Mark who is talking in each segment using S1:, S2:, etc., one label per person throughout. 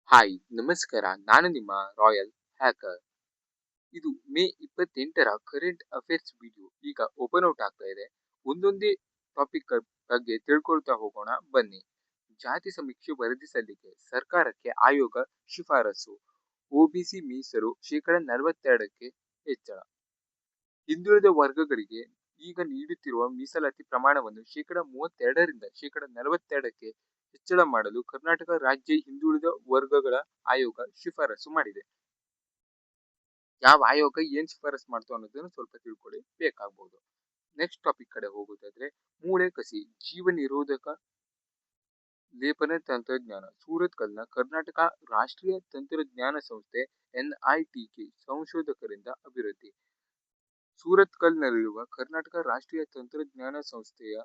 S1: Hi ನಮಸ್ಕಾರ, ನಾನು ನಿಮ್ಮ ರಾಯಲ್ ಹ್ಯಾಕರ್. ಇದು ಮೇ 28ರ ಕರೆಂಟ್ ಅಫೇರ್ಸ್ ವಿಡಿಯೋ ಈಗ ಓಪನ್ ಔಟ್ ಆಗ್ತಾ ಇದೆ. ಒಂದೊಂದೇ ಟಾಪಿಕ್ ಬಗ್ಗೆ ತಿಳ್ಕೊಳ್ತಾ ಹೋಗೋಣ ಬನ್ನಿ. ಜಾತಿ ಸಮೀಕ್ಷೆ ವರದಿ ಸಲ್ಲಿಕೆ ಸರ್ಕಾರಕ್ಕೆ ಆಯೋಗ ಶಿಫಾರಸು. ಒಬಿಸಿ ಮೀಸಲು ಶೇಕಡ 42ಕ್ಕೆ ಹೆಚ್ಚಳ. ಹಿಂದುಳಿದ ವರ್ಗಗಳಿಗೆ ಈಗ ನೀಡುತ್ತಿರುವ ಮೀಸಲಾತಿ ಪ್ರಮಾಣವನ್ನು ಶೇಕಡ 32ರಿಂದ ಶೇಕಡ 42ಕ್ಕೆ ಹೆಚ್ಚಳ ಮಾಡಲು ಕರ್ನಾಟಕ ರಾಜ್ಯ ಹಿಂದುಳಿದ ವರ್ಗಗಳ ಆಯೋಗ ಶಿಫಾರಸು ಮಾಡಿದೆ. ಯಾವ ಆಯೋಗ ಏನ್ ಶಿಫಾರಸು ಮಾಡ್ತು ಅನ್ನೋದನ್ನು ಸ್ವಲ್ಪ ತಿಳ್ಕೊಳ್ಳಿ ಬೇಕಾಗಬಹುದು. ನೆಕ್ಸ್ಟ್ ಟಾಪಿಕ್ ಕಡೆ ಹೋಗೋದಾದ್ರೆ, ಮೂಳೆ ಕಸಿ ಜೀವ ನಿರೋಧಕ ಲೇಪನ ತಂತ್ರಜ್ಞಾನ. ಸೂರತ್ಕಲ್ನ ಕರ್ನಾಟಕ ರಾಷ್ಟ್ರೀಯ ತಂತ್ರಜ್ಞಾನ ಸಂಸ್ಥೆ NITK ಸಂಶೋಧಕರಿಂದ ಅಭಿವೃದ್ಧಿ. ಸೂರತ್ಕಲ್ನಲ್ಲಿರುವ ಕರ್ನಾಟಕ ರಾಷ್ಟ್ರೀಯ ತಂತ್ರಜ್ಞಾನ ಸಂಸ್ಥೆಯ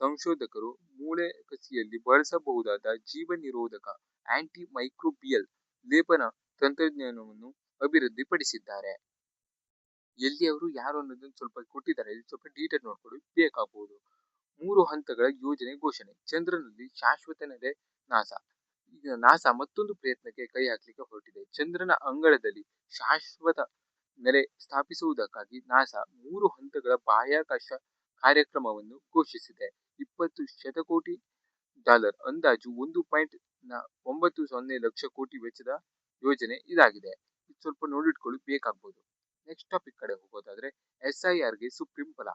S1: ಸಂಶೋಧಕರು ಮೂಳೆ ಕಸಿಯಲ್ಲಿ ಬಳಸಬಹುದಾದ ಜೀವ ನಿರೋಧಕ ಆಂಟಿ ಮೈಕ್ರೋಬಿಯಲ್ ಲೇಪನ ತಂತ್ರಜ್ಞಾನವನ್ನು ಅಭಿವೃದ್ಧಿಪಡಿಸಿದ್ದಾರೆ. ಎಲ್ಲಿ ಅವರು ಯಾರು ಅನ್ನೋದನ್ನು ಸ್ವಲ್ಪ ಕೊಟ್ಟಿದ್ದಾರೆ, ಇಲ್ಲಿ ಸ್ವಲ್ಪ ಡೀಟೇಲ್ ನೋಡ್ಕೊಳ್ಳಿ ಬೇಕಾಗಬಹುದು. 3 ಹಂತಗಳ ಯೋಜನೆ ಘೋಷಣೆ. ಚಂದ್ರನಲ್ಲಿ ಶಾಶ್ವತ ನೆಲೆ ನಾಸಾ. ಈಗ ನಾಸಾ ಮತ್ತೊಂದು ಪ್ರಯತ್ನಕ್ಕೆ ಕೈ ಹಾಕಲಿಕ್ಕೆ ಹೊರಟಿದೆ. ಚಂದ್ರನ ಅಂಗಳದಲ್ಲಿ ಶಾಶ್ವತ ನೆಲೆ ಸ್ಥಾಪಿಸುವುದಕ್ಕಾಗಿ ನಾಸಾ 3 ಹಂತಗಳ ಬಾಹ್ಯಾಕಾಶ ಕಾರ್ಯಕ್ರಮವನ್ನು ಘೋಷಿಸಿದೆ. 20 ಶತಕೋಟಿ ಡಾಲರ್ ಅಂದಾಜು 1.90 ಲಕ್ಷ ಕೋಟಿ ವೆಚ್ಚದ ಯೋಜನೆ ಇದಾಗಿದೆ. ಇದು ಸ್ವಲ್ಪ ನೋಡಿಟ್ಕೊಳ್ಳಿ ಬೇಕಾಗಬಹುದು. ನೆಕ್ಸ್ಟ್ ಟಾಪಿಕ್ ಕಡೆ ಹೋಗೋದಾದ್ರೆ, SIRಗೆ ಸುಪ್ರೀಂ ಫಲ.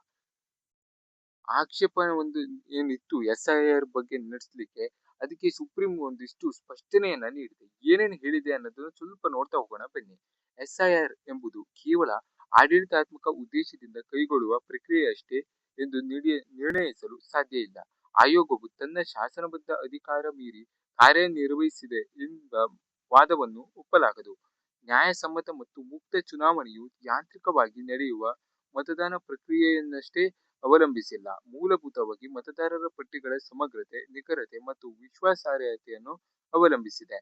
S1: ಆಕ್ಷೇಪ ಒಂದು ಏನಿತ್ತು SIR ಬಗ್ಗೆ ನಡೆಸಲಿಕ್ಕೆ, ಅದಕ್ಕೆ ಸುಪ್ರೀಂ ಒಂದಿಷ್ಟು ಸ್ಪಷ್ಟನೆಯನ್ನ ನೀಡಿದೆ. ಏನೇನು ಹೇಳಿದೆ ಅನ್ನೋದನ್ನು ಸ್ವಲ್ಪ ನೋಡ್ತಾ ಹೋಗೋಣ ಬನ್ನಿ. SIR ಎಂಬುದು ಕೇವಲ ಆಡಳಿತಾತ್ಮಕ ಉದ್ದೇಶದಿಂದ ಕೈಗೊಳ್ಳುವ ಪ್ರಕ್ರಿಯೆಯಷ್ಟೇ ಎಂದು ನಿರ್ಣಯಿಸಲು ಸಾಧ್ಯ ಇಲ್ಲ. ಆಯೋಗವು ತನ್ನ ಶಾಸನಬದ್ಧ ಅಧಿಕಾರ ಮೀರಿ ಕಾರ್ಯನಿರ್ವಹಿಸಿದೆ ಎಂಬ ವಾದವನ್ನು ಒಪ್ಪಲಾಗದು. ನ್ಯಾಯಸಮ್ಮತ ಮತ್ತು ಮುಕ್ತ ಚುನಾವಣೆಯು ಯಾಂತ್ರಿಕವಾಗಿ ನಡೆಯುವ ಮತದಾನ ಪ್ರಕ್ರಿಯೆಯನ್ನಷ್ಟೇ ಅವಲಂಬಿಸಿಲ್ಲ. ಮೂಲಭೂತವಾಗಿ ಮತದಾರರ ಪಟ್ಟಿಗಳ ಸಮಗ್ರತೆ, ನಿಖರತೆ ಮತ್ತು ವಿಶ್ವಾಸಾರ್ಹತೆಯನ್ನು ಅವಲಂಬಿಸಿದೆ.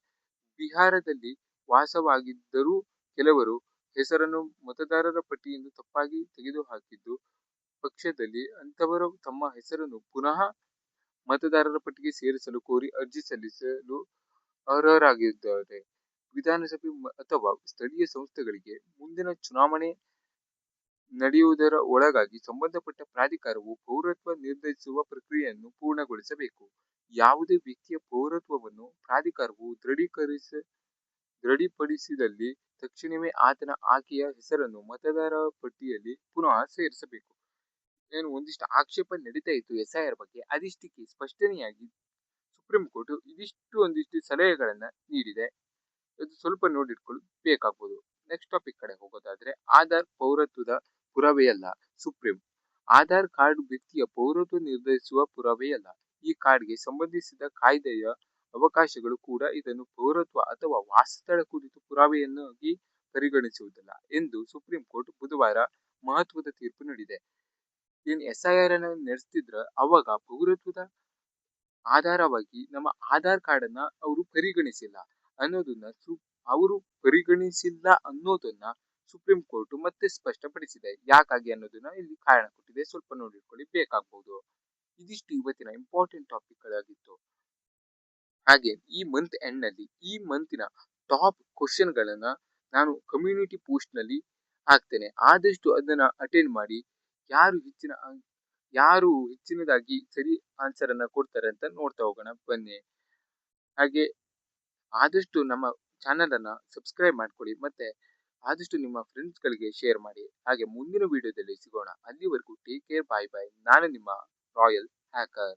S1: ಬಿಹಾರದಲ್ಲಿ ವಾಸವಾಗಿದ್ದರೂ ಕೆಲವರು ಹೆಸರನ್ನು ಮತದಾರರ ಪಟ್ಟಿಯಿಂದ ತಪ್ಪಾಗಿ ತೆಗೆದುಹಾಕಿದ್ದು ಪಕ್ಷದಲ್ಲಿ ಅಂತವರು ತಮ್ಮ ಹೆಸರನ್ನು ಪುನಃ ಮತದಾರರ ಪಟ್ಟಿಗೆ ಸೇರಿಸಲು ಕೋರಿ ಅರ್ಜಿ ಸಲ್ಲಿಸಲು ಅರ್ಹರಾಗಿದ್ದಾರೆ. ವಿಧಾನಸಭೆ ಅಥವಾ ಸ್ಥಳೀಯ ಸಂಸ್ಥೆಗಳಿಗೆ ಮುಂದಿನ ಚುನಾವಣೆ ನಡೆಯುವುದರ ಒಳಗಾಗಿ ಸಂಬಂಧಪಟ್ಟ ಪ್ರಾಧಿಕಾರವು ಪೌರತ್ವ ನಿರ್ಧರಿಸುವ ಪ್ರಕ್ರಿಯೆಯನ್ನು ಪೂರ್ಣಗೊಳಿಸಬೇಕು. ಯಾವುದೇ ವ್ಯಕ್ತಿಯ ಪೌರತ್ವವನ್ನು ಪ್ರಾಧಿಕಾರವು ದೃಢಪಡಿಸಿದಲ್ಲಿ ತಕ್ಷಣವೇ ಆತನ ಆಕೆಯ ಹೆಸರನ್ನು ಮತದಾರ ಪಟ್ಟಿಯಲ್ಲಿ ಪುನಃ ಸೇರಿಸಬೇಕು. ಏನು ಒಂದಿಷ್ಟು ಆಕ್ಷೇಪ ನಡೀತಾ ಇತ್ತು SIR ಬಗ್ಗೆ, ಅದಿಷ್ಟಕ್ಕೆ ಸ್ಪಷ್ಟನೆಯಾಗಿ ಸುಪ್ರೀಂ ಕೋರ್ಟ್ ಒಂದಿಷ್ಟು ಸಲಹೆಗಳನ್ನ ನೀಡಿದೆ. ಅದು ಸ್ವಲ್ಪ ನೋಡಿಟ್ಕೊಳ್ಳಿ ಬೇಕಾಗಬಹುದು. ನೆಕ್ಸ್ಟ್ ಟಾಪಿಕ್ ಕಡೆ ಹೋಗೋದಾದ್ರೆ, ಆಧಾರ್ ಪೌರತ್ವದ ಪುರಾವೆಯಲ್ಲ. ಸುಪ್ರೀಂ. ಆಧಾರ್ ಕಾರ್ಡ್ ವ್ಯಕ್ತಿಯ ಪೌರತ್ವ ನಿರ್ಧರಿಸುವ ಪುರಾವೆಯಲ್ಲ. ಈ ಕಾರ್ಡ್ಗೆ ಸಂಬಂಧಿಸಿದ ಕಾಯ್ದೆಯ ಅವಕಾಶಗಳು ಕೂಡ ಇದನ್ನು ಪೌರತ್ವ ಅಥವಾ ವಾಸಸ್ಥಳ ಕುರಿತು ಪುರಾವೆಯನ್ನಾಗಿ ಪರಿಗಣಿಸುವುದಿಲ್ಲ ಎಂದು ಸುಪ್ರೀಂ ಕೋರ್ಟ್ ಬುಧವಾರ ಮಹತ್ವದ ತೀರ್ಪು ನೀಡಿದೆ. ಏನ್ SIR ಅನ್ನ ನಡೆಸ್ತಿದ್ರ ಅವಾಗ ಪೌರತ್ವದ ಆಧಾರವಾಗಿ ನಮ್ಮ ಆಧಾರ್ ಕಾರ್ಡ್ ಅನ್ನ ಅವರು ಪರಿಗಣಿಸಿಲ್ಲ ಅನ್ನೋದನ್ನ ಸುಪ್ರೀಂ ಕೋರ್ಟ್ ಮತ್ತೆ ಸ್ಪಷ್ಟಪಡಿಸಿದೆ. ಯಾಕಾಗಿ ಅನ್ನೋದನ್ನ ಇಲ್ಲಿ ಕಾರಣ ಕೊಟ್ಟಿದೆ, ಸ್ವಲ್ಪ ನೋಡಿಕೊಳ್ಳಿ ಬೇಕಾಗಬಹುದು. ಇದಿಷ್ಟು ಇವತ್ತಿನ ಇಂಪಾರ್ಟೆಂಟ್ ಟಾಪಿಕ್ ಗಳಾಗಿತ್ತು. ಹಾಗೆ ಈ ಮಂತ್ ಎಂಡ್ ನಲ್ಲಿ ಈ ಮಂತಿನ ಟಾಪ್ ಕ್ವಶನ್ ಗಳನ್ನ ನಾನು ಕಮ್ಯುನಿಟಿ ಪೋಸ್ಟ್ ನಲ್ಲಿ ಹಾಕ್ತೇನೆ. ಆದಷ್ಟು ಅದನ್ನ ಅಟೆಂಡ್ ಮಾಡಿ. ಯಾರು ಹೆಚ್ಚಿನದಾಗಿ ಸರಿ ಆನ್ಸರ್ ಅನ್ನ ಕೊಡ್ತಾರೆ ಅಂತ ನೋಡ್ತಾ ಹೋಗೋಣ ಬನ್ನಿ. ಹಾಗೆ ಆದಷ್ಟು ನಮ್ಮ ಚಾನಲ್ ಅನ್ನ ಸಬ್ಸ್ಕ್ರೈಬ್ ಮಾಡ್ಕೊಳ್ಳಿ, ಮತ್ತೆ ಆದಷ್ಟು ನಿಮ್ಮ ಫ್ರೆಂಡ್ಸ್ ಗಳಿಗೆ ಶೇರ್ ಮಾಡಿ. ಹಾಗೆ ಮುಂದಿನ ವಿಡಿಯೋದಲ್ಲಿ ಸಿಗೋಣ. ಅಲ್ಲಿವರೆಗೂ ಟೇಕ್ ಕೇರ್, ಬಾಯ್ ಬಾಯ್. ನಾನು ನಿಮ್ಮ ರಾಯಲ್ ಹ್ಯಾಕರ್.